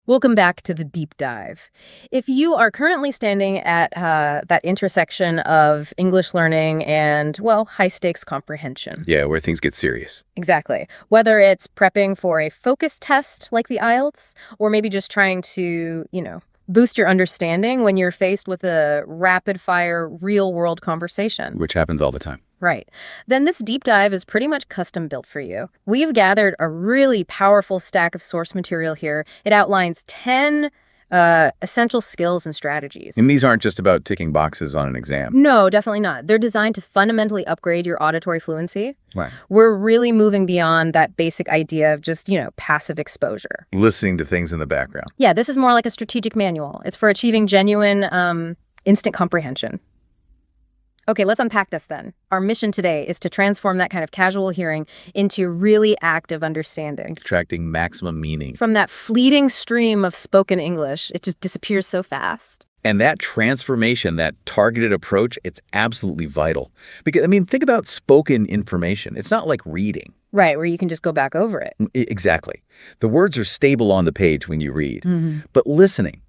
Welcome back to the deep dive. If you are currently standing at that intersection of English learning and, well, high stakes comprehension. Yeah, where things get serious. Exactly. Whether it's prepping for a focus test like the IELTS, or maybe just trying to, boost your understanding when you're faced with a rapid fire, real world conversation. Which happens all the time. Right. Then this deep dive is pretty much custom built for you. We've gathered a really powerful stack of source material here. It outlines 10 essential skills and strategies. And these aren't just about ticking boxes on an exam. No, definitely not. They're designed to fundamentally upgrade your auditory fluency. Right. We're really moving beyond that basic idea of just, passive exposure. Listening to things in the background. Yeah, this is more like a strategic manual. It's for achieving genuine instant comprehension. Okay, let's unpack this then. Our mission today is to transform that kind of casual hearing into really active understanding. Extracting maximum meaning. From that fleeting stream of spoken English, it just disappears so fast. And that transformation, that targeted approach, it's absolutely vital. Because, think about spoken information. It's not like reading. Right, where you can just go back over it. Exactly. The words are stable on the page when you read. Mm-hmm. But listening,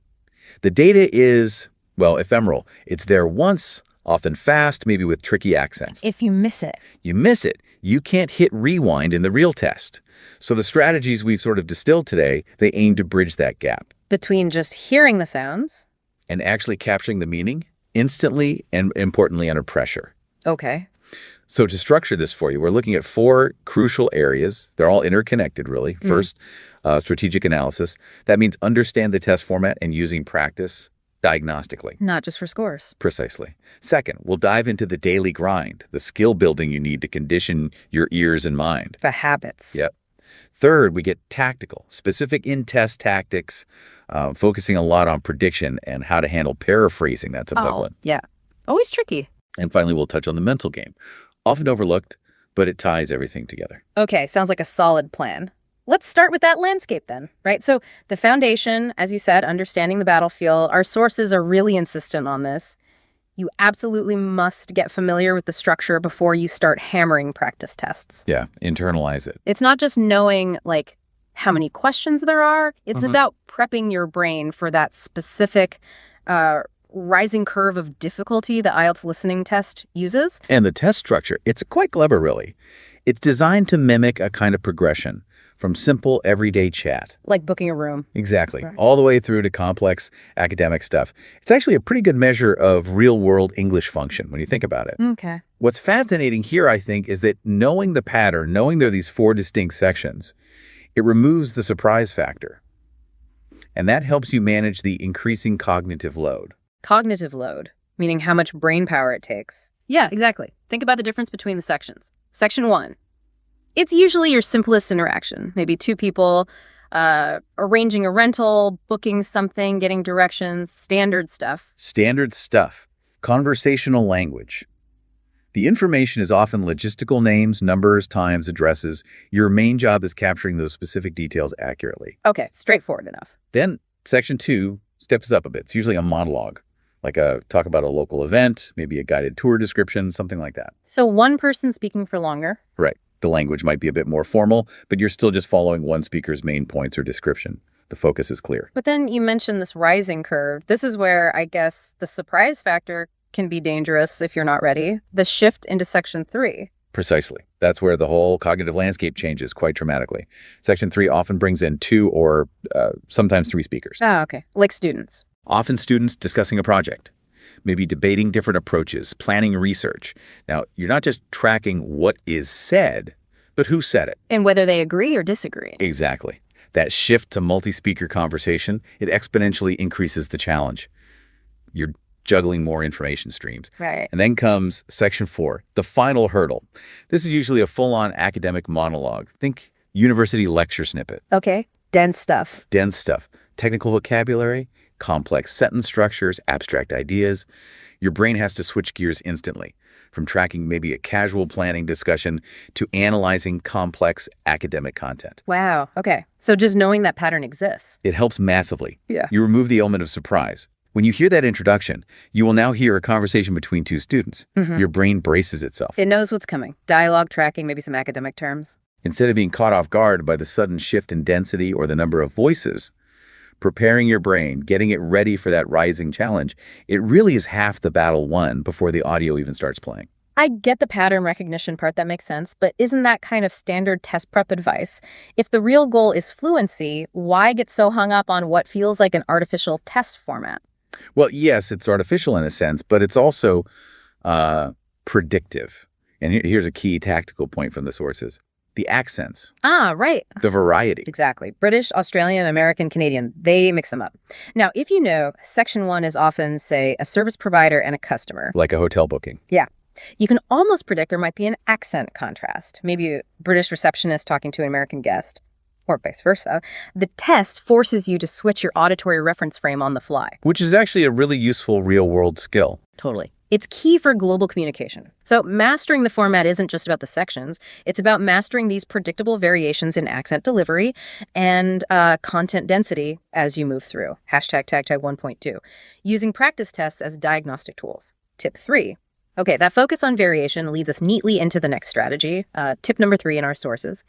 the data is, well, ephemeral. It's there once, often fast, maybe with tricky accents. If you miss it. You miss it, you can't hit rewind in the real test. So the strategies we've sort of distilled today, they aim to bridge that gap. Between just hearing the sounds. And actually capturing the meaning instantly and importantly under pressure. Okay. So to structure this for you, we're looking at 4 crucial areas. They're all interconnected, really. First, strategic analysis. That means understand the test format and using practice diagnostically. Not just for scores. Precisely. Second, we'll dive into the daily grind, the skill building you need to condition your ears and mind. The habits. Yep. Third, we get tactical, specific in-test tactics, focusing a lot on prediction and how to handle paraphrasing. That's a big one. Yeah. Always tricky. And finally, we'll touch on the mental game. Often overlooked, but it ties everything together. Okay, sounds like a solid plan. Let's start with that landscape then, right? So the foundation, as you said, understanding the battlefield. Our sources are really insistent on this. You absolutely must get familiar with the structure before you start hammering practice tests. Yeah, internalize it. It's not just knowing, how many questions there are. It's about prepping your brain for that specific rising curve of difficulty the IELTS listening test uses. And the test structure, it's quite clever, really. It's designed to mimic a kind of progression from simple, everyday chat. Like booking a room. Exactly. Right. All the way through to complex academic stuff. It's actually a pretty good measure of real-world English function when you think about it. Okay. What's fascinating here, I think, is that knowing the pattern, knowing there are these 4 distinct sections, it removes the surprise factor. And that helps you manage the increasing cognitive load. Cognitive load, meaning how much brain power it takes. Yeah, exactly. Think about the difference between the sections. Section 1. It's usually your simplest interaction. Maybe 2 people arranging a rental, booking something, getting directions, standard stuff. Standard stuff. Conversational language. The information is often logistical names, numbers, times, addresses. Your main job is capturing those specific details accurately. Okay, straightforward enough. Then section 2 steps up a bit. It's usually a monologue, like a talk about a local event, maybe a guided tour description, something like that. So one person speaking for longer. Right. The language might be a bit more formal, but you're still just following one speaker's main points or description. The focus is clear. But then you mentioned this rising curve. This is where I guess the surprise factor can be dangerous if you're not ready. The shift into section 3. Precisely. That's where the whole cognitive landscape changes quite dramatically. Section 3 often brings in 2 or sometimes 3 speakers. Ah, okay. Like students. Often students discussing a project, maybe debating different approaches, planning research. Now, you're not just tracking what is said, but who said it. And whether they agree or disagree. Exactly. That shift to multi-speaker conversation, it exponentially increases the challenge. You're juggling more information streams. Right. And then comes section 4, the final hurdle. This is usually a full-on academic monologue. Think university lecture snippet. Okay. Dense stuff. Dense stuff. Technical vocabulary, complex sentence structures, abstract ideas. Your brain has to switch gears instantly, from tracking maybe a casual planning discussion to analyzing complex academic content. Wow. Okay. So just knowing that pattern exists. It helps massively. Yeah. You remove the element of surprise. When you hear that introduction, you will now hear a conversation between 2 students. Your brain braces itself. It knows what's coming. Dialogue tracking, maybe some academic terms. Instead of being caught off guard by the sudden shift in density or the number of voices, Preparing your brain, getting it ready for that rising challenge, it really is half the battle won before the audio even starts playing. I get the pattern recognition part, that makes sense, but isn't that kind of standard test prep advice? If the real goal is fluency, why get so hung up on what feels like an artificial test format? Well, yes, it's artificial in a sense, but it's also predictive. And here's a key tactical point from the sources. The accents, Ah, right. the variety. Exactly. British, Australian, American, Canadian, they mix them up. Now, if you know, section 1 is often, say, a service provider and a customer. Like a hotel booking. Yeah. You can almost predict there might be an accent contrast. Maybe a British receptionist talking to an American guest, or vice versa. The test forces you to switch your auditory reference frame on the fly. Which is actually a really useful real-world skill. Totally. It's key for global communication. So mastering the format isn't just about the sections. It's about mastering these predictable variations in accent delivery and content density as you move through. Hashtag tag 1.2. Using practice tests as diagnostic tools. Tip 3. Okay, that focus on variation leads us neatly into the next strategy. Tip number 3 in our sources.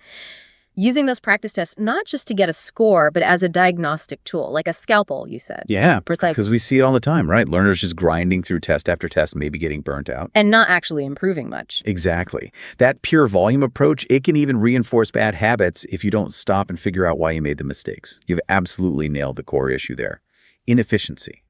Using those practice tests not just to get a score, but as a diagnostic tool, like a scalpel, you said. Yeah, Precisely. because we see it all the time, right? Learners just grinding through test after test, maybe getting burnt out. And not actually improving much. Exactly. That pure volume approach, it can even reinforce bad habits if you don't stop and figure out why you made the mistakes. You've absolutely nailed the core issue there. Inefficiency.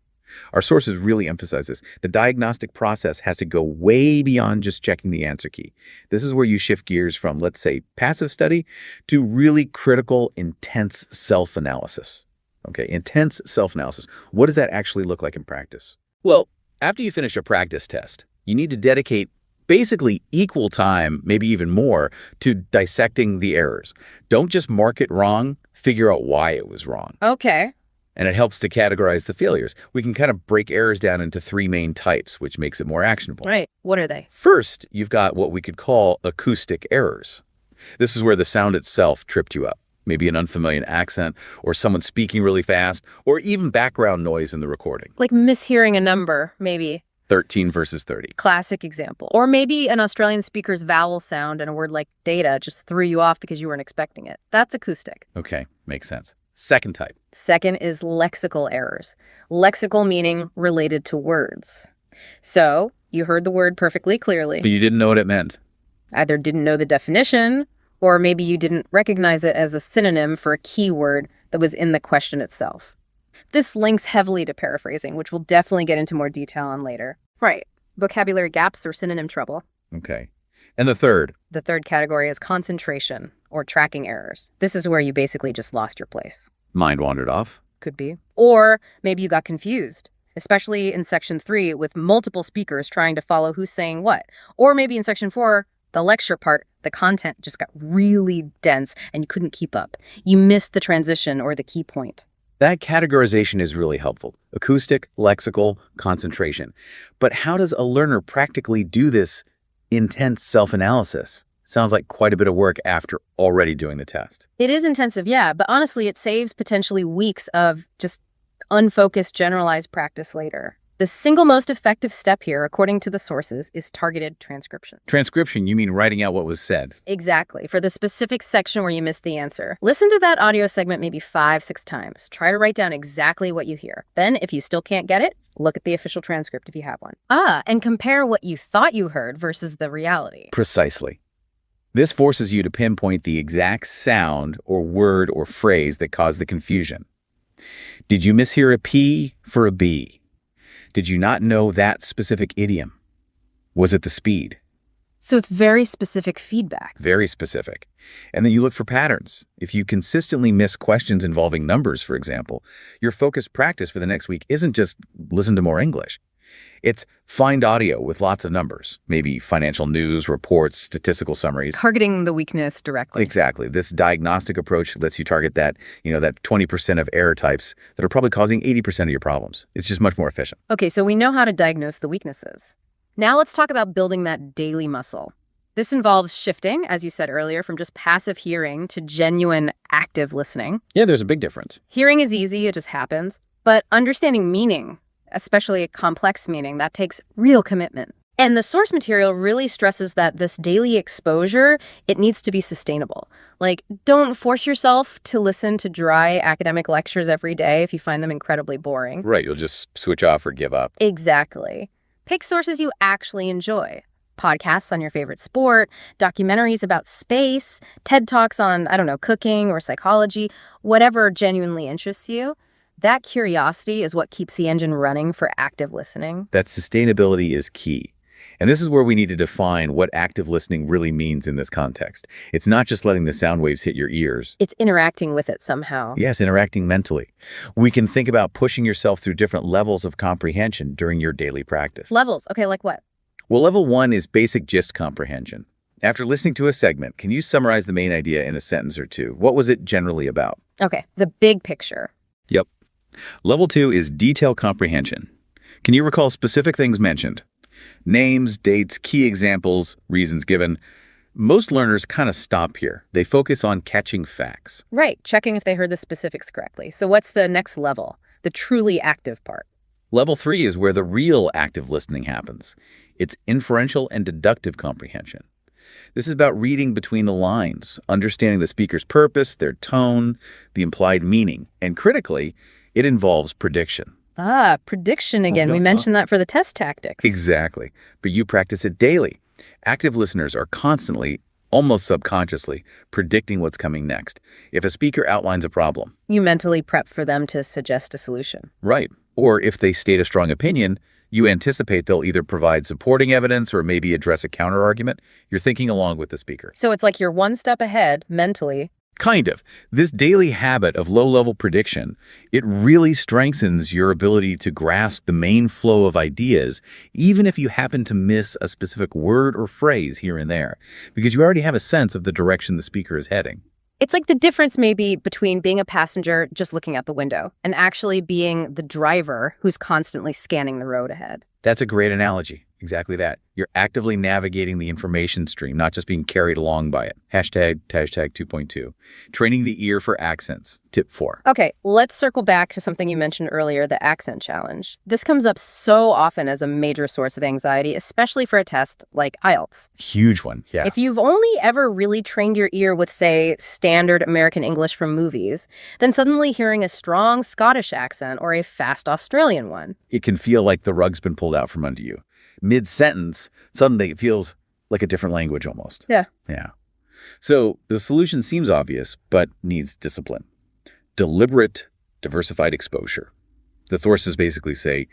Our sources really emphasize this. The diagnostic process has to go way beyond just checking the answer key. This is where you shift gears from, let's say, passive study to really critical, intense self-analysis. Okay, intense self-analysis. What does that actually look like in practice? Well, after you finish a practice test, you need to dedicate basically equal time, maybe even more, to dissecting the errors. Don't just mark it wrong, figure out why it was wrong. Okay. And it helps to categorize the failures. We can kind of break errors down into 3 main types, which makes it more actionable. Right. What are they? First, you've got what we could call acoustic errors. This is where the sound itself tripped you up. Maybe an unfamiliar accent, or someone speaking really fast, or even background noise in the recording. Like mishearing a number, maybe. 13 versus 30. Classic example. Or maybe an Australian speaker's vowel sound and a word like data just threw you off because you weren't expecting it. That's acoustic. Okay, makes sense. Second type. Second is lexical errors. Lexical meaning related to words. So you heard the word perfectly clearly. But you didn't know what it meant. Either didn't know the definition, or maybe you didn't recognize it as a synonym for a keyword that was in the question itself. This links heavily to paraphrasing, which we'll definitely get into more detail on later. Right. Vocabulary gaps or synonym trouble. Okay. And the third. The third category is concentration or tracking errors. This is where you basically just lost your place. Mind wandered off. Could be. Or maybe you got confused, especially in section 3 with multiple speakers trying to follow who's saying what. Or maybe in section 4, the lecture part, the content just got really dense and you couldn't keep up. You missed the transition or the key point. That categorization is really helpful. Acoustic, lexical, concentration. But how does a learner practically do this intense self-analysis? Sounds like quite a bit of work after already doing the test. It is intensive, yeah, but honestly, it saves potentially weeks of just unfocused, generalized practice later. The single most effective step here, according to the sources, is targeted transcription. Transcription, you mean writing out what was said? Exactly, for the specific section where you missed the answer. Listen to that audio segment maybe 5-6 times. Try to write down exactly what you hear. Then, if you still can't get it, look at the official transcript if you have one. And compare what you thought you heard versus the reality. Precisely. This forces you to pinpoint the exact sound or word or phrase that caused the confusion. Did you mishear a P for a B? Did you not know that specific idiom? Was it the speed? So it's very specific feedback. Very specific. And then you look for patterns. If you consistently miss questions involving numbers, for example, your focused practice for the next week isn't just listen to more English. It's find audio with lots of numbers, maybe financial news, reports, statistical summaries. Targeting the weakness directly. Exactly. This diagnostic approach lets you target that 20% of error types that are probably causing 80% of your problems. It's just much more efficient. Okay, so we know how to diagnose the weaknesses. Now let's talk about building that daily muscle. This involves shifting, as you said earlier, from just passive hearing to genuine active listening. Yeah, there's a big difference. Hearing is easy, it just happens. But understanding meaning, especially a complex meaning, that takes real commitment. And the source material really stresses that this daily exposure, it needs to be sustainable. Like, don't force yourself to listen to dry academic lectures every day if you find them incredibly boring. Right, you'll just switch off or give up. Exactly. Pick sources you actually enjoy. Podcasts on your favorite sport, documentaries about space, TED Talks on, I don't know, cooking or psychology, whatever genuinely interests you. That curiosity is what keeps the engine running for active listening. That sustainability is key. And this is where we need to define what active listening really means in this context. It's not just letting the sound waves hit your ears. It's interacting with it somehow. Yes, interacting mentally. We can think about pushing yourself through different levels of comprehension during your daily practice. Levels. Okay, like what? Well, level 1 is basic gist comprehension. After listening to a segment, can you summarize the main idea in a sentence or two? What was it generally about? Okay, the big picture. Yep. Level 2 is detail comprehension. Can you recall specific things mentioned? Names, dates, key examples, reasons given. Most learners kind of stop here. They focus on catching facts. Right, checking if they heard the specifics correctly. So what's the next level? The truly active part. Level 3 is where the real active listening happens. It's inferential and deductive comprehension. This is about reading between the lines, understanding the speaker's purpose, their tone, the implied meaning. And critically, it involves prediction. Ah, prediction again. We mentioned that for the test tactics. Exactly. But you practice it daily. Active listeners are constantly, almost subconsciously, predicting what's coming next. If a speaker outlines a problem. You mentally prep for them to suggest a solution. Right. Or if they state a strong opinion, you anticipate they'll either provide supporting evidence or maybe address a counterargument. You're thinking along with the speaker. So it's like you're one step ahead mentally. Kind of. This daily habit of low-level prediction, it really strengthens your ability to grasp the main flow of ideas, even if you happen to miss a specific word or phrase here and there, because you already have a sense of the direction the speaker is heading. It's like the difference maybe between being a passenger just looking out the window and actually being the driver who's constantly scanning the road ahead. That's a great analogy. Exactly that. You're actively navigating the information stream, not just being carried along by it. Hashtag 2.2. Training the ear for accents. Tip 4. Okay, let's circle back to something you mentioned earlier, the accent challenge. This comes up so often as a major source of anxiety, especially for a test like IELTS. Huge one, yeah. If you've only ever really trained your ear with, say, standard American English from movies, then suddenly hearing a strong Scottish accent or a fast Australian one. It can feel like the rug's been pulled out from under you. Mid-sentence, suddenly it feels like a different language almost. Yeah. Yeah. So the solution seems obvious, but needs discipline. Deliberate, diversified exposure. The sources basically say,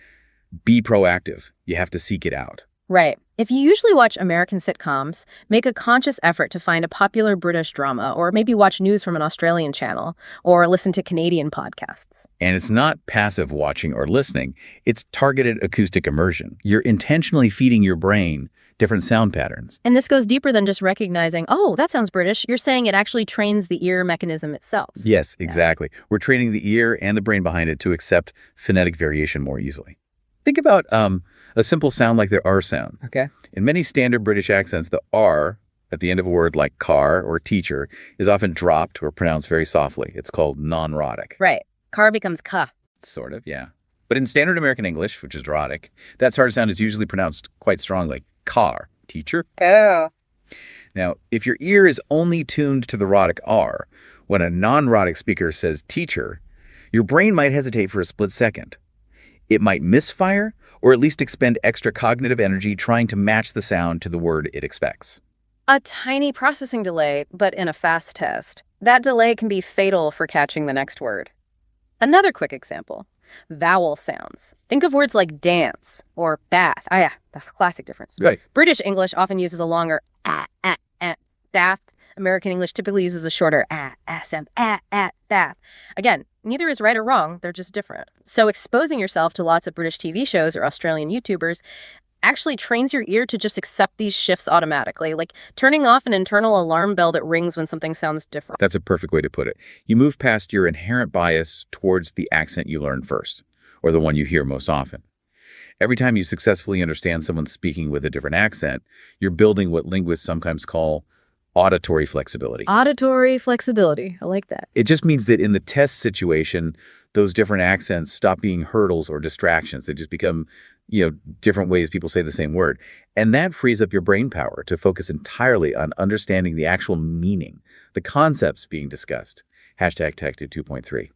be proactive. You have to seek it out. Right. If you usually watch American sitcoms, make a conscious effort to find a popular British drama, or maybe watch news from an Australian channel, or listen to Canadian podcasts. And it's not passive watching or listening. It's targeted acoustic immersion. You're intentionally feeding your brain different sound patterns. And this goes deeper than just recognizing, oh, that sounds British. You're saying it actually trains the ear mechanism itself. Yes, exactly. Yeah. We're training the ear and the brain behind it to accept phonetic variation more easily. Think about a simple sound like the R sound. Okay. In many standard British accents, the R at the end of a word like car or teacher is often dropped or pronounced very softly. It's called non-rhotic. Right. Car becomes ka. Sort of, yeah. But in standard American English, which is rhotic, that sort of sound is usually pronounced quite strongly. Car, teacher. Oh. Now, if your ear is only tuned to the rhotic R, when a non-rhotic speaker says teacher, your brain might hesitate for a split second. It might misfire, or at least expend extra cognitive energy trying to match the sound to the word it expects. A tiny processing delay, but in a fast test. That delay can be fatal for catching the next word. Another quick example. Vowel sounds. Think of words like dance or bath. Ah, yeah, the classic difference. Right. British English often uses a longer bath. American English typically uses a shorter sound, bath. Again, neither is right or wrong, they're just different. So exposing yourself to lots of British TV shows or Australian YouTubers actually trains your ear to just accept these shifts automatically, like turning off an internal alarm bell that rings when something sounds different. That's a perfect way to put it. You move past your inherent bias towards the accent you learn first, or the one you hear most often. Every time you successfully understand someone speaking with a different accent, you're building what linguists sometimes call Auditory flexibility. Auditory flexibility. I like that. It just means that in the test situation, those different accents stop being hurdles or distractions. They just become, different ways people say the same word. And that frees up your brain power to focus entirely on understanding the actual meaning, the concepts being discussed. Hashtag Tech 2.3,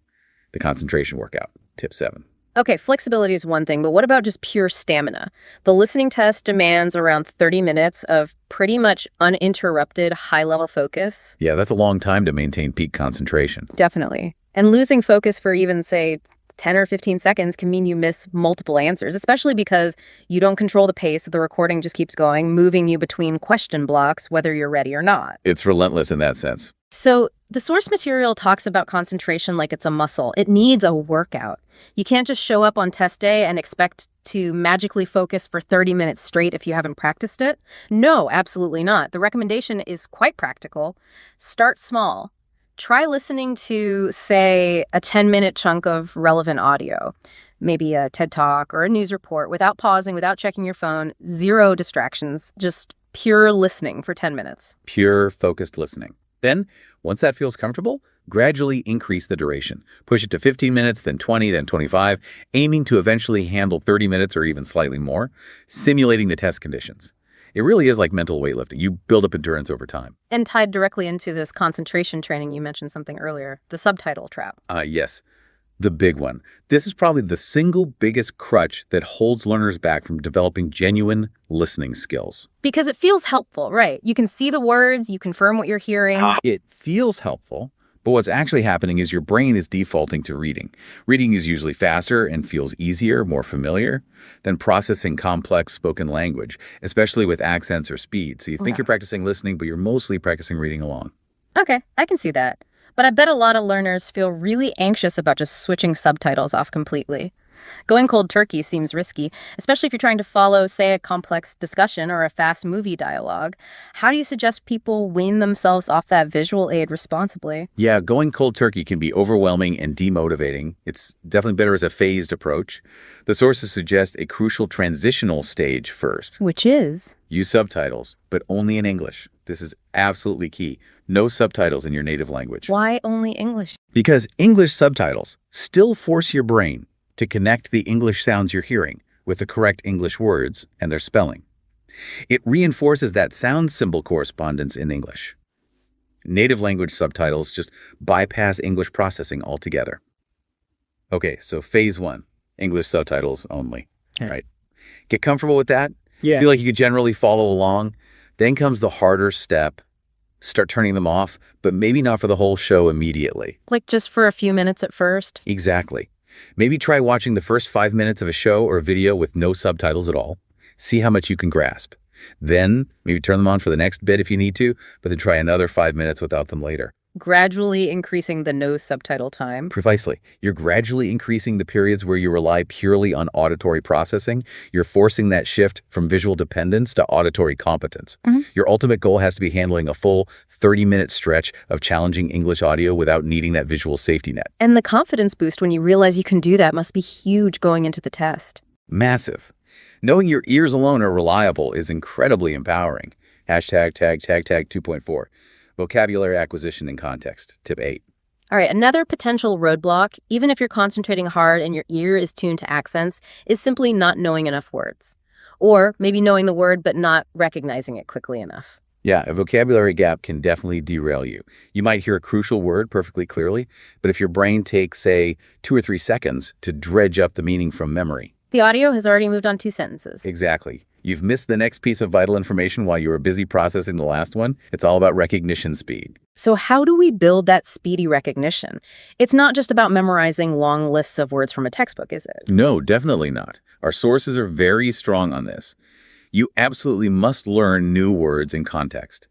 the concentration workout, tip 7. Okay, flexibility is one thing, but what about just pure stamina? The listening test demands around 30 minutes of pretty much uninterrupted high-level focus. Yeah, that's a long time to maintain peak concentration. Definitely. And losing focus for even, say, 10 or 15 seconds can mean you miss multiple answers, especially because you don't control the pace, so the recording just keeps going, moving you between question blocks, whether you're ready or not. It's relentless in that sense. So the source material talks about concentration like it's a muscle. It needs a workout. You can't just show up on test day and expect to magically focus for 30 minutes straight if you haven't practiced it. No, absolutely not. The recommendation is quite practical. Start small. Try listening to, say, a 10-minute chunk of relevant audio, maybe a TED Talk or a news report, without pausing, without checking your phone, 0 distractions, just pure listening for 10 minutes. Pure, focused listening. Then, once that feels comfortable, gradually increase the duration. Push it to 15 minutes, then 20, then 25, aiming to eventually handle 30 minutes or even slightly more, simulating the test conditions. It really is like mental weightlifting. You build up endurance over time. And tied directly into this concentration training, you mentioned something earlier, the subtitle trap. Yes, the big one. This is probably the single biggest crutch that holds learners back from developing genuine listening skills. Because it feels helpful, right? You can see the words, you confirm what you're hearing. It feels helpful, but what's actually happening is your brain is defaulting to reading. Reading is usually faster and feels easier, more familiar than processing complex spoken language, especially with accents or speed. So you think you're practicing listening, but you're mostly practicing reading along. Okay, I can see that. But I bet a lot of learners feel really anxious about just switching subtitles off completely. Going cold turkey seems risky, especially if you're trying to follow, say, a complex discussion or a fast movie dialogue. How do you suggest people wean themselves off that visual aid responsibly? Yeah, going cold turkey can be overwhelming and demotivating. It's definitely better as a phased approach. The sources suggest a crucial transitional stage first. Which is? Use subtitles, but only in English. This is absolutely key. No subtitles in your native language. Why only English? Because English subtitles still force your brain to connect the English sounds you're hearing with the correct English words and their spelling. It reinforces that sound symbol correspondence in English. Native language subtitles just bypass English processing altogether. Okay, so phase 1, English subtitles only. All right. Get comfortable with that? Yeah. Feel like you could generally follow along? Then comes the harder step. Start turning them off, but maybe not for the whole show immediately. Like just for a few minutes at first? Exactly. Maybe try watching the first 5 minutes of a show or a video with no subtitles at all. See how much you can grasp. Then maybe turn them on for the next bit if you need to, but then try another 5 minutes without them later. Gradually increasing the no subtitle time. Precisely. You're gradually increasing the periods where you rely purely on auditory processing. You're forcing that shift from visual dependence to auditory competence. Your ultimate goal has to be handling a full 30-minute stretch of challenging English audio without needing that visual safety net. And the confidence boost when you realize you can do that must be huge going into the test. Massive. Knowing your ears alone are reliable is incredibly empowering. Hashtag tag 2.4. Vocabulary acquisition in context. Tip 8. All right, another potential roadblock, even if you're concentrating hard and your ear is tuned to accents, is simply not knowing enough words. Or maybe knowing the word but not recognizing it quickly enough. Yeah, a vocabulary gap can definitely derail you. You might hear a crucial word perfectly clearly, but if your brain takes, say, 2 or 3 seconds to dredge up the meaning from memory. The audio has already moved on 2 sentences. Exactly. You've missed the next piece of vital information while you were busy processing the last one. It's all about recognition speed. So how do we build that speedy recognition? It's not just about memorizing long lists of words from a textbook, is it? No, definitely not. Our sources are very strong on this. You absolutely must learn new words in context.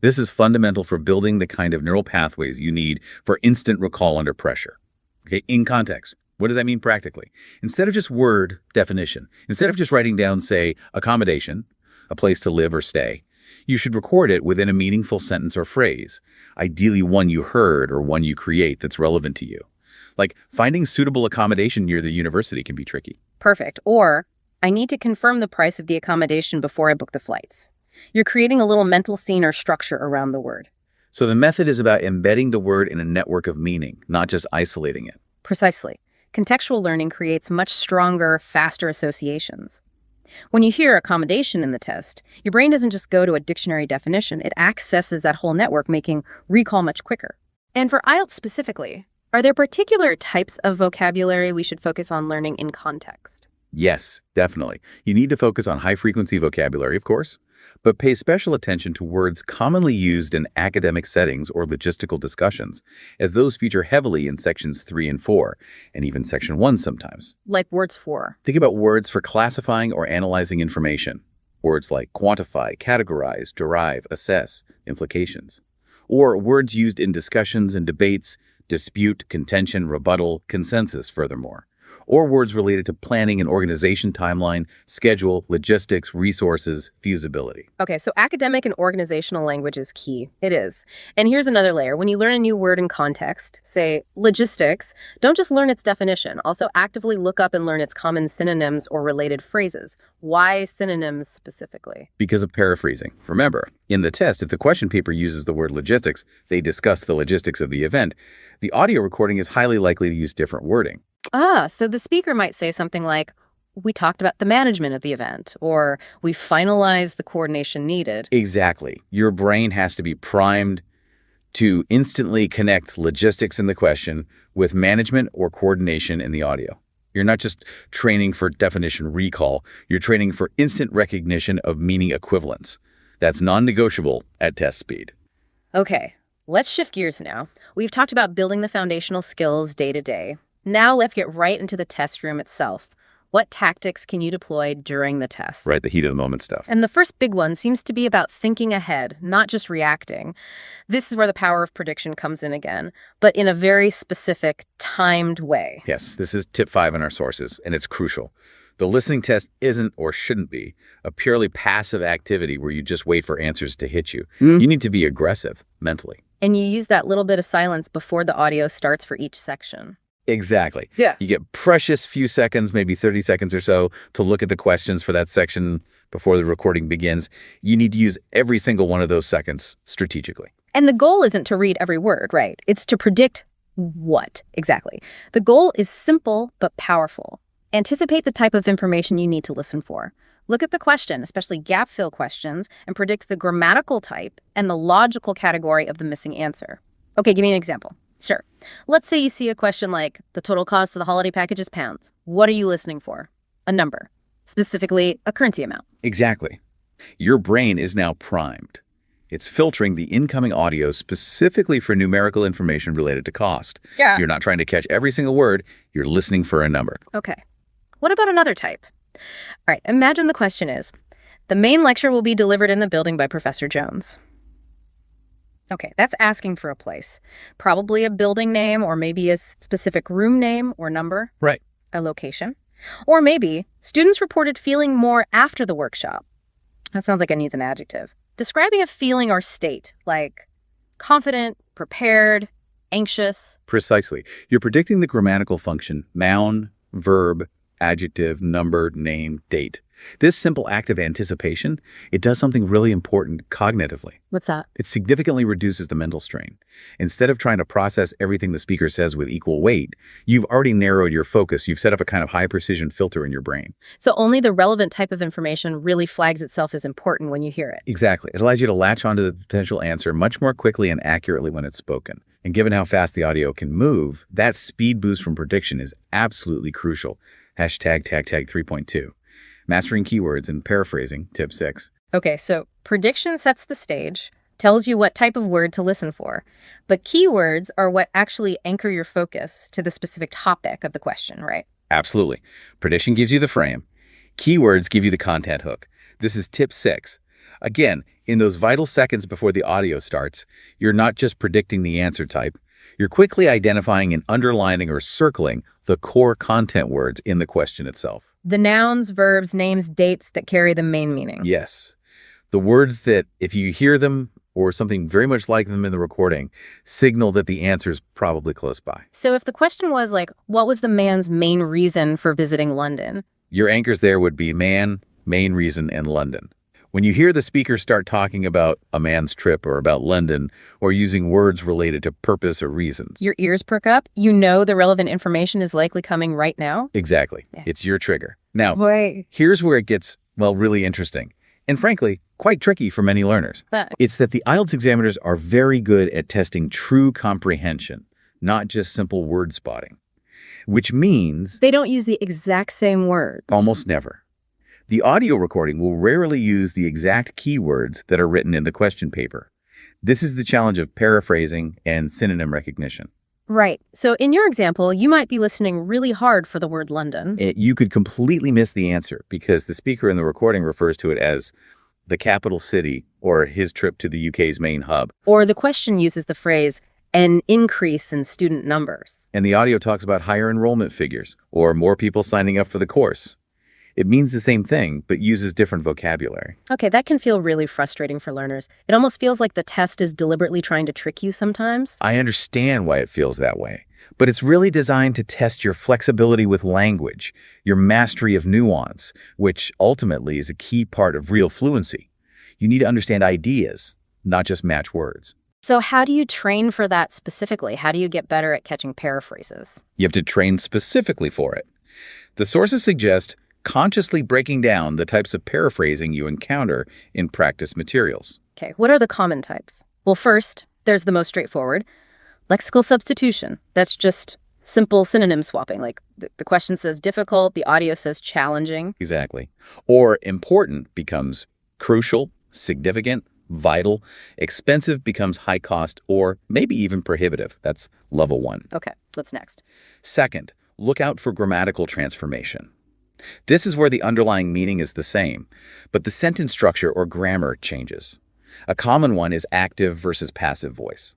This is fundamental for building the kind of neural pathways you need for instant recall under pressure. Okay, in context. What does that mean practically? Instead of just word definition, instead of just writing down, say, accommodation, a place to live or stay, you should record it within a meaningful sentence or phrase, ideally one you heard or one you create that's relevant to you. Like finding suitable accommodation near the university can be tricky. Perfect. Or I need to confirm the price of the accommodation before I book the flights. You're creating a little mental scene or structure around the word. So the method is about embedding the word in a network of meaning, not just isolating it. Precisely. Contextual learning creates much stronger, faster associations. When you hear accommodation in the test, your brain doesn't just go to a dictionary definition, it accesses that whole network, making recall much quicker. And for IELTS specifically, are there particular types of vocabulary we should focus on learning in context? Yes, definitely. You need to focus on high-frequency vocabulary, of course, but pay special attention to words commonly used in academic settings or logistical discussions, as those feature heavily in sections 3 and 4, and even section 1 sometimes. Like words for. Think about words for classifying or analyzing information. Words like quantify, categorize, derive, assess, implications. Or words used in discussions and debates, dispute, contention, rebuttal, consensus, furthermore. Or words related to planning and organization timeline, schedule, logistics, resources, feasibility. Okay, so academic and organizational language is key. It is. And here's another layer. When you learn a new word in context, say logistics, don't just learn its definition. Also actively look up and learn its common synonyms or related phrases. Why synonyms specifically? Because of paraphrasing. Remember, in the test, if the question paper uses the word logistics, they discuss the logistics of the event. The audio recording is highly likely to use different wording. So the speaker might say something like, we talked about the management of the event, or we finalized the coordination needed. Exactly. Your brain has to be primed to instantly connect logistics in the question with management or coordination in the audio. You're not just training for definition recall, you're training for instant recognition of meaning equivalence. That's non-negotiable at test speed. Okay, let's shift gears now. We've talked about building the foundational skills day to day. Now let's get right into the test room itself. What tactics can you deploy during the test? Right, the heat of the moment stuff. And the first big one seems to be about thinking ahead, not just reacting. This is where the power of prediction comes in again, but in a very specific, timed way. Yes, this is tip 5 in our sources, and it's crucial. The listening test isn't, or shouldn't be, a purely passive activity where you just wait for answers to hit you. You need to be aggressive, mentally. And you use that little bit of silence before the audio starts for each section. Exactly. Yeah. You get precious few seconds, maybe 30 seconds or so, to look at the questions for that section before the recording begins. You need to use every single one of those seconds strategically. And the goal isn't to read every word, right? It's to predict what, exactly. The goal is simple but powerful. Anticipate the type of information you need to listen for. Look at the question, especially gap fill questions, and predict the grammatical type and the logical category of the missing answer. Okay, give me an example. Sure. Let's say you see a question like, the total cost of the holiday package is pounds. What are you listening for? A number, specifically a currency amount. Exactly. Your brain is now primed. It's filtering the incoming audio specifically for numerical information related to cost. Yeah. You're not trying to catch every single word. You're listening for a number. Okay. What about another type? All right, imagine the question is, the main lecture will be delivered in the building by Professor Jones. Okay, that's asking for a place. Probably a building name, or maybe a specific room name or number. Right. A location. Or maybe students reported feeling more after the workshop. That sounds like it needs an adjective. Describing a feeling or state, like confident, prepared, anxious. Precisely. You're predicting the grammatical function, noun, verb, adjective, number, name, date. This simple act of anticipation, it does something really important cognitively. What's that? It significantly reduces the mental strain. Instead of trying to process everything the speaker says with equal weight, you've already narrowed your focus. You've set up a kind of high-precision filter in your brain. So only the relevant type of information really flags itself as important when you hear it. Exactly. It allows you to latch onto the potential answer much more quickly and accurately when it's spoken. And given how fast the audio can move, that speed boost from prediction is absolutely crucial. Hashtag tag 3.2. Mastering keywords and paraphrasing, tip 6. Okay, so prediction sets the stage, tells you what type of word to listen for, but keywords are what actually anchor your focus to the specific topic of the question, right? Absolutely. Prediction gives you the frame. Keywords give you the content hook. This is tip 6. Again, in those vital seconds before the audio starts, you're not just predicting the answer type. You're quickly identifying and underlining or circling the core content words in the question itself. The nouns, verbs, names, dates that carry the main meaning. Yes. The words that, if you hear them or something very much like them in the recording, signal that the answer's probably close by. So if the question was like, what was the man's main reason for visiting London? Your anchors there would be man, main reason, and London. When you hear the speaker start talking about a man's trip or about London or using words related to purpose or reasons. Your ears perk up. You know the relevant information is likely coming right now. Exactly. Yeah. It's your trigger. Now, Boy. here's where it gets, well, really interesting. And frankly, quite tricky for many learners. It's that the IELTS examiners are very good at testing true comprehension, not just simple word spotting, which means They don't use the exact same words. almost never. The audio recording will rarely use the exact keywords that are written in the question paper. This is the challenge of paraphrasing and synonym recognition. Right. So in your example, you might be listening really hard for the word London. You could completely miss the answer because the speaker in the recording refers to it as the capital city or his trip to the UK's main hub. Or the question uses the phrase, an increase in student numbers. And the audio talks about higher enrollment figures or more people signing up for the course. It means the same thing, but uses different vocabulary. Okay, that can feel really frustrating for learners. It almost feels like the test is deliberately trying to trick you sometimes. I understand why it feels that way, but it's really designed to test your flexibility with language, your mastery of nuance, which ultimately is a key part of real fluency. You need to understand ideas, not just match words. So how do you train for that specifically? How do you get better at catching paraphrases? You have to train specifically for it. The sources suggest consciously breaking down the types of paraphrasing you encounter in practice materials. Okay, what are the common types? Well, first, there's the most straightforward, lexical substitution. That's just simple synonym swapping, like the question says difficult, the audio says challenging. Exactly. Or important becomes crucial, significant, vital. Expensive becomes high cost or maybe even prohibitive. That's level 1. Okay, what's next? Second, look out for grammatical transformation. This is where the underlying meaning is the same, but the sentence structure or grammar changes. A common one is active versus passive voice.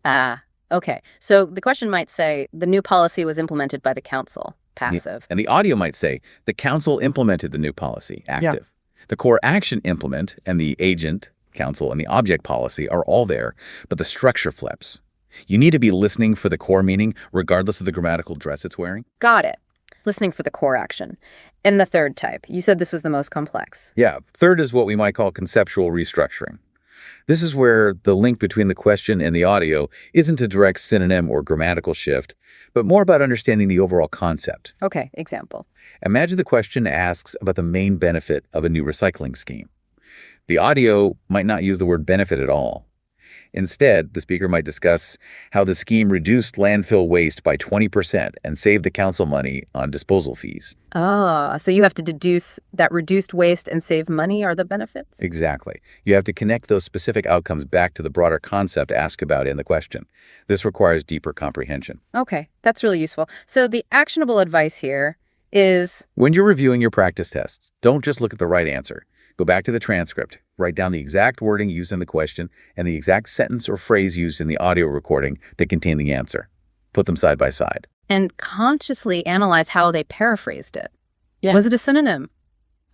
Okay. So the question might say, the new policy was implemented by the council, passive. And the audio might say, the council implemented the new policy, active. The core action implement and the agent, council, and the object policy are all there, but the structure flips. You need to be listening for the core meaning, regardless of the grammatical dress it's wearing. Got it. Listening for the core action. And the third type, you said this was the most complex. Yeah, third is what we might call conceptual restructuring. This is where the link between the question and the audio isn't a direct synonym or grammatical shift, but more about understanding the overall concept. Okay, example. Imagine the question asks about the main benefit of a new recycling scheme. The audio might not use the word benefit at all. Instead, the speaker might discuss how the scheme reduced landfill waste by 20% and saved the council money on disposal fees. So you have to deduce that reduced waste and save money are the benefits? Exactly. You have to connect those specific outcomes back to the broader concept asked about in the question. This requires deeper comprehension. Okay, that's really useful. So the actionable advice here is... When you're reviewing your practice tests, don't just look at the right answer. Go back to the transcript, write down the exact wording used in the question and the exact sentence or phrase used in the audio recording that contain the answer. Put them side by side. And consciously analyze how they paraphrased it. Yeah. Was it a synonym,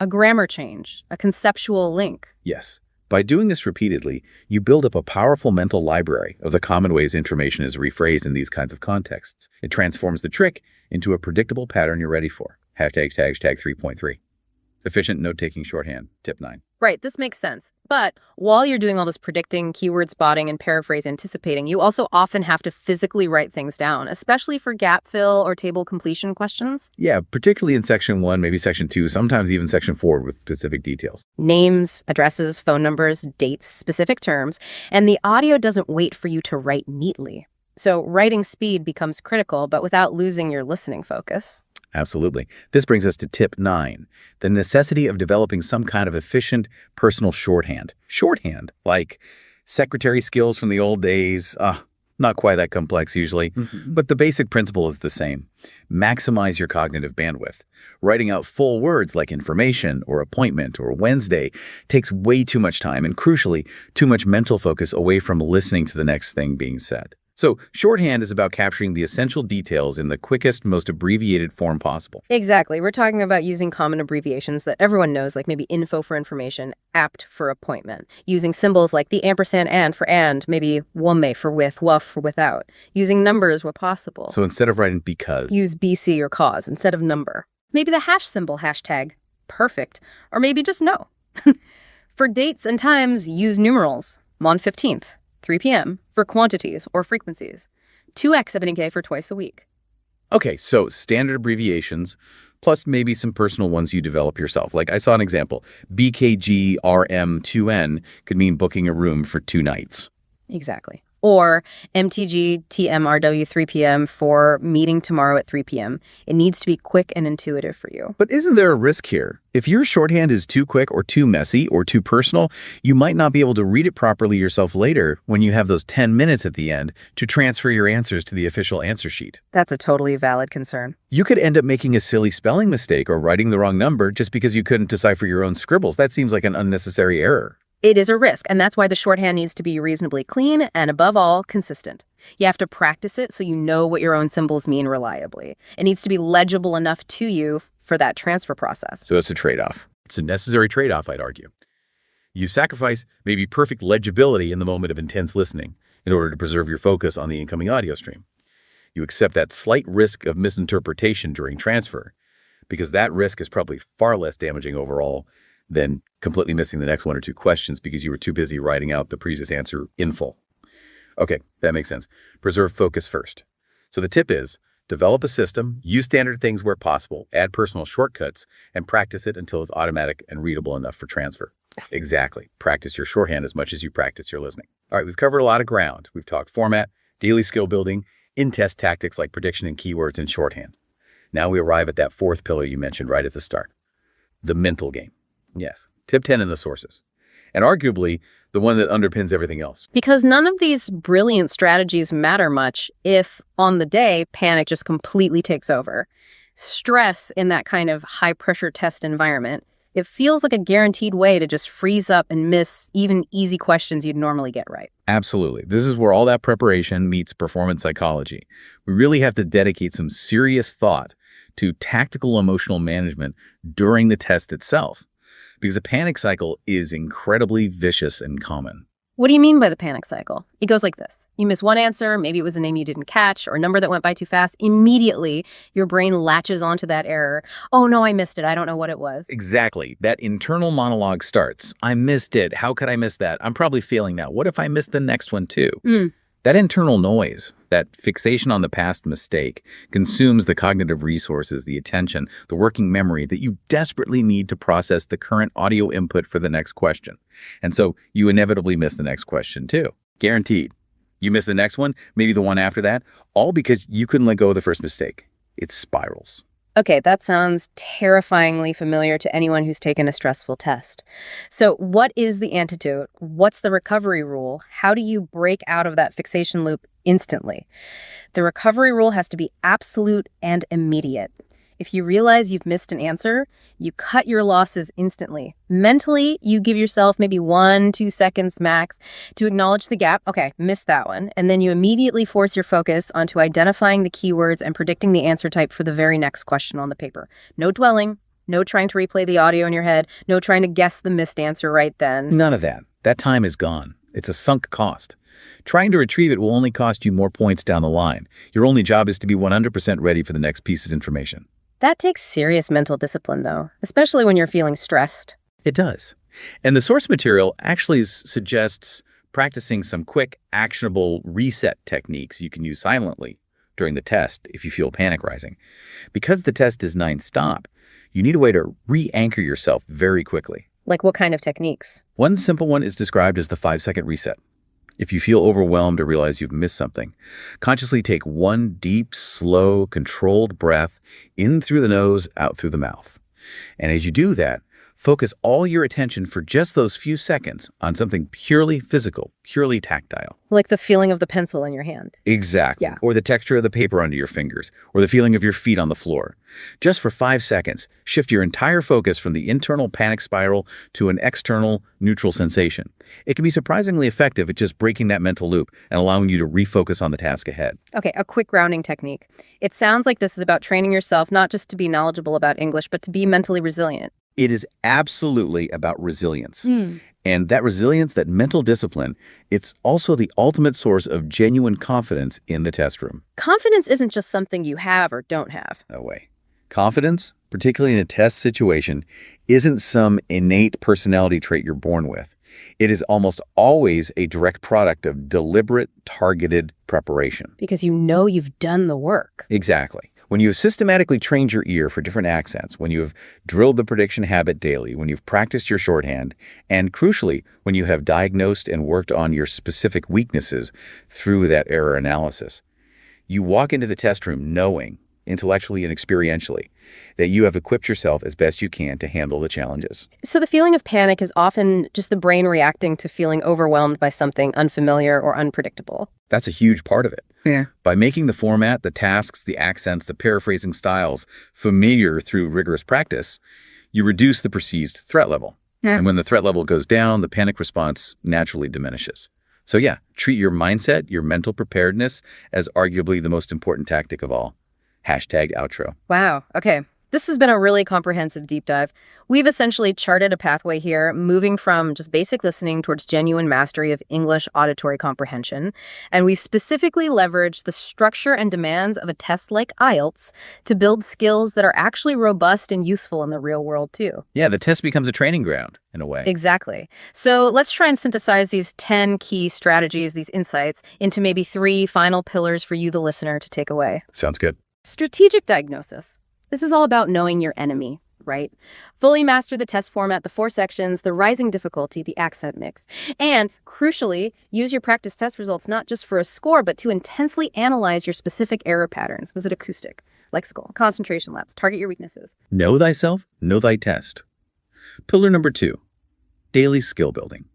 a grammar change, a conceptual link? Yes. By doing this repeatedly, you build up a powerful mental library of the common ways information is rephrased in these kinds of contexts. It transforms the trick into a predictable pattern you're ready for. Hashtag 3.3. Efficient note-taking shorthand, tip 9. Right, this makes sense. But while you're doing all this predicting, keyword spotting, and paraphrase anticipating, you also often have to physically write things down, especially for gap fill or table completion questions. Yeah, particularly in section 1, maybe section 2, sometimes even section 4 with specific details. Names, addresses, phone numbers, dates, specific terms, and the audio doesn't wait for you to write neatly. So writing speed becomes critical, but without losing your listening focus. Absolutely. This brings us to tip 9, the necessity of developing some kind of efficient personal shorthand. Shorthand, like secretary skills from the old days. Not quite that complex usually, but the basic principle is the same. Maximize your cognitive bandwidth. Writing out full words like information or appointment or Wednesday takes way too much time and, crucially, too much mental focus away from listening to the next thing being said. So shorthand is about capturing the essential details in the quickest, most abbreviated form possible. Exactly. We're talking about using common abbreviations that everyone knows, like maybe info for information, apt for appointment. Using symbols like the ampersand and for and, maybe wumme for with, wuff for without. Using numbers where possible. So instead of writing because, use BC or cause instead of number. Maybe the hash symbol, hashtag, perfect, or maybe just no. For dates and times, use numerals. On 15th, 3 p.m. for quantities or frequencies. 2x for twice a week. Okay, so standard abbreviations, plus maybe some personal ones you develop yourself. Like I saw an example, BKGRM2N could mean booking a room for 2 nights. Exactly. Or MTG-TMRW 3 p.m. for meeting tomorrow at 3 p.m. It needs to be quick and intuitive for you. But isn't there a risk here? If your shorthand is too quick or too messy or too personal, you might not be able to read it properly yourself later when you have those 10 minutes at the end to transfer your answers to the official answer sheet. That's a totally valid concern. You could end up making a silly spelling mistake or writing the wrong number just because you couldn't decipher your own scribbles. That seems like an unnecessary error. It is a risk, and that's why the shorthand needs to be reasonably clean and, above all, consistent. You have to practice it so you know what your own symbols mean reliably. It needs to be legible enough to you for that transfer process. So it's a trade-off. It's a necessary trade-off, I'd argue. You sacrifice maybe perfect legibility in the moment of intense listening in order to preserve your focus on the incoming audio stream. You accept that slight risk of misinterpretation during transfer because that risk is probably far less damaging overall than completely missing the next 1 or 2 questions because you were too busy writing out the previous answer in full. Okay, that makes sense. Preserve focus first. So the tip is, develop a system, use standard things where possible, add personal shortcuts, and practice it until it's automatic and readable enough for transfer. Exactly. Practice your shorthand as much as you practice your listening. All right, we've covered a lot of ground. We've talked format, daily skill building, in-test tactics like prediction and keywords and shorthand. Now we arrive at that 4th pillar you mentioned right at the start, the mental game. Yes, tip 10 in the sources, and arguably the one that underpins everything else. Because none of these brilliant strategies matter much if, on the day, panic just completely takes over. Stress in that kind of high-pressure test environment, it feels like a guaranteed way to just freeze up and miss even easy questions you'd normally get right. Absolutely. This is where all that preparation meets performance psychology. We really have to dedicate some serious thought to tactical emotional management during the test itself, because a panic cycle is incredibly vicious and common. What do you mean by the panic cycle? It goes like this. You miss one answer, maybe it was a name you didn't catch or a number that went by too fast. Immediately, your brain latches onto that error. Oh no, I missed it. I don't know what it was. Exactly. That internal monologue starts. I missed it. How could I miss that? I'm probably failing now. What if I missed the next one too? That internal noise, that fixation on the past mistake, consumes the cognitive resources, the attention, the working memory that you desperately need to process the current audio input for the next question. And so you inevitably miss the next question too. Guaranteed. You miss the next one, maybe the one after that, all because you couldn't let go of the first mistake. It spirals. Okay, that sounds terrifyingly familiar to anyone who's taken a stressful test. So what is the antidote? What's the recovery rule? How do you break out of that fixation loop instantly? The recovery rule has to be absolute and immediate. If you realize you've missed an answer, you cut your losses instantly. Mentally, you give yourself maybe 1-2 seconds max to acknowledge the gap. Okay, missed that one. And then you immediately force your focus onto identifying the keywords and predicting the answer type for the very next question on the paper. No dwelling, no trying to replay the audio in your head, no trying to guess the missed answer right then. None of that. That time is gone. It's a sunk cost. Trying to retrieve it will only cost you more points down the line. Your only job is to be 100% ready for the next piece of information. That takes serious mental discipline, though, especially when you're feeling stressed. It does. And the source material actually suggests practicing some quick, actionable reset techniques you can use silently during the test if you feel panic rising. Because the test is non-stop, you need a way to re-anchor yourself very quickly. Like what kind of techniques? One simple one is described as the 5-second reset. If you feel overwhelmed or realize you've missed something, consciously take one deep, slow, controlled breath in through the nose, out through the mouth. And as you do that, focus all your attention for just those few seconds on something purely physical, purely tactile. Like the feeling of the pencil in your hand. Exactly. Yeah. Or the texture of the paper under your fingers, or the feeling of your feet on the floor. Just for 5 seconds, shift your entire focus from the internal panic spiral to an external neutral sensation. It can be surprisingly effective at just breaking that mental loop and allowing you to refocus on the task ahead. Okay, a quick grounding technique. It sounds like this is about training yourself not just to be knowledgeable about English, but to be mentally resilient. It is absolutely about resilience. And that resilience, that mental discipline, it's also the ultimate source of genuine confidence in the test room. Confidence isn't just something you have or don't have. No way. Confidence particularly in a test situation, isn't some innate personality trait you're born with. It is almost always a direct product of deliberate, targeted preparation. Because you know you've done the work. Exactly. When you have systematically trained your ear for different accents, when you have drilled the prediction habit daily, when you've practiced your shorthand, and crucially, when you have diagnosed and worked on your specific weaknesses through that error analysis, you walk into the test room knowing, intellectually and experientially, that you have equipped yourself as best you can to handle the challenges. So the feeling of panic is often just the brain reacting to feeling overwhelmed by something unfamiliar or unpredictable. That's a huge part of it. Yeah. By making the format, the tasks, the accents, the paraphrasing styles familiar through rigorous practice, you reduce the perceived threat level. Yeah. And when the threat level goes down, the panic response naturally diminishes. So yeah, treat your mindset, your mental preparedness as arguably the most important tactic of all. #outro. Wow. Okay. This has been a really comprehensive deep dive. We've essentially charted a pathway here, moving from just basic listening towards genuine mastery of English auditory comprehension. And we've specifically leveraged the structure and demands of a test like IELTS to build skills that are actually robust and useful in the real world, too. Yeah, the test becomes a training ground, in a way. Exactly. So let's try and synthesize these 10 key strategies, these insights, into maybe 3 final pillars for you, the listener, to take away. Sounds good. Strategic diagnosis. This is all about knowing your enemy, right? Fully master the test format, the 4 sections, the rising difficulty, the accent mix. And crucially, use your practice test results not just for a score, but to intensely analyze your specific error patterns. Was it acoustic, lexical, concentration lapse? Target your weaknesses. Know thyself, know thy test. Pillar number 2, daily skill building.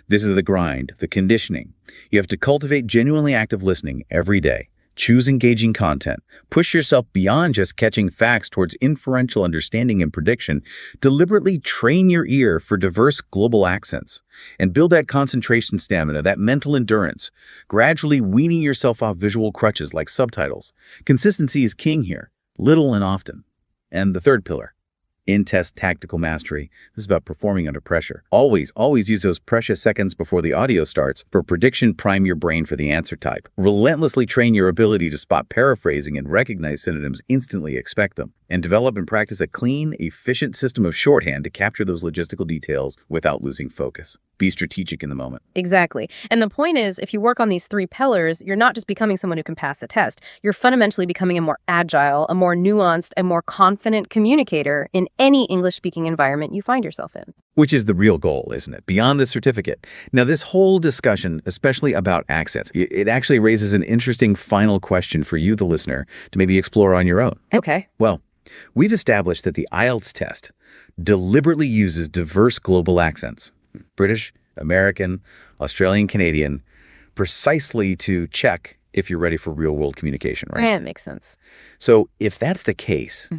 This is the grind, the conditioning. You have to cultivate genuinely active listening every day. Choose engaging content. Push yourself beyond just catching facts towards inferential understanding and prediction. Deliberately train your ear for diverse global accents. And build that concentration stamina, that mental endurance, gradually weaning yourself off visual crutches like subtitles. Consistency is king here, little and often. And the third pillar, in-test tactical mastery. This is about performing under pressure. Always use those precious seconds before the audio starts for prediction. Prime your brain for the answer type. Relentlessly train your ability to spot paraphrasing and recognize synonyms instantly. Expect them. And develop and practice a clean, efficient system of shorthand to capture those logistical details without losing focus. Be strategic in the moment. Exactly. And the point is, if you work on these 3 pillars, you're not just becoming someone who can pass a test. You're fundamentally becoming a more agile, a more nuanced, and more confident communicator in any English-speaking environment you find yourself in. Which is the real goal, isn't it? Beyond the certificate. Now, this whole discussion, especially about accents, it actually raises an interesting final question for you, the listener, to maybe explore on your own. Okay. Well, we've established that the IELTS test deliberately uses diverse global accents, British, American, Australian, Canadian, precisely to check if you're ready for real-world communication, right? Yeah, it makes sense. So if that's the case,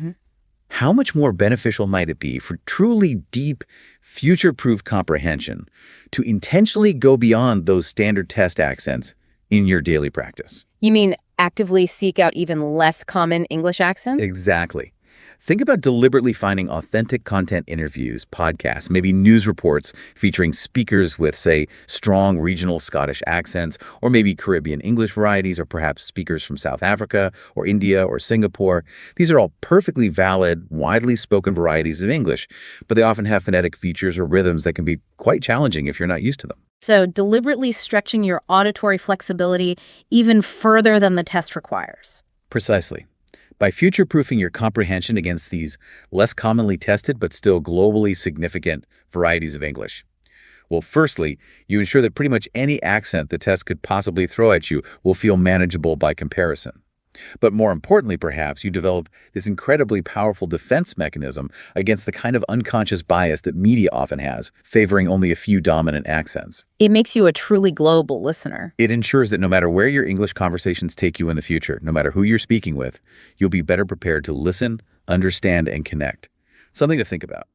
how much more beneficial might it be for truly deep, future-proof comprehension to intentionally go beyond those standard test accents in your daily practice? You mean actively seek out even less common English accents? Exactly. Think about deliberately finding authentic content interviews, podcasts, maybe news reports featuring speakers with, say, strong regional Scottish accents, or maybe Caribbean English varieties, or perhaps speakers from South Africa, or India, or Singapore. These are all perfectly valid, widely spoken varieties of English, but they often have phonetic features or rhythms that can be quite challenging if you're not used to them. So deliberately stretching your auditory flexibility even further than the test requires. Precisely. By future-proofing your comprehension against these less commonly tested but still globally significant varieties of English. Well, firstly, you ensure that pretty much any accent the test could possibly throw at you will feel manageable by comparison. But more importantly, perhaps, you develop this incredibly powerful defense mechanism against the kind of unconscious bias that media often has, favoring only a few dominant accents. It makes you a truly global listener. It ensures that no matter where your English conversations take you in the future, no matter who you're speaking with, you'll be better prepared to listen, understand, and connect. Something to think about.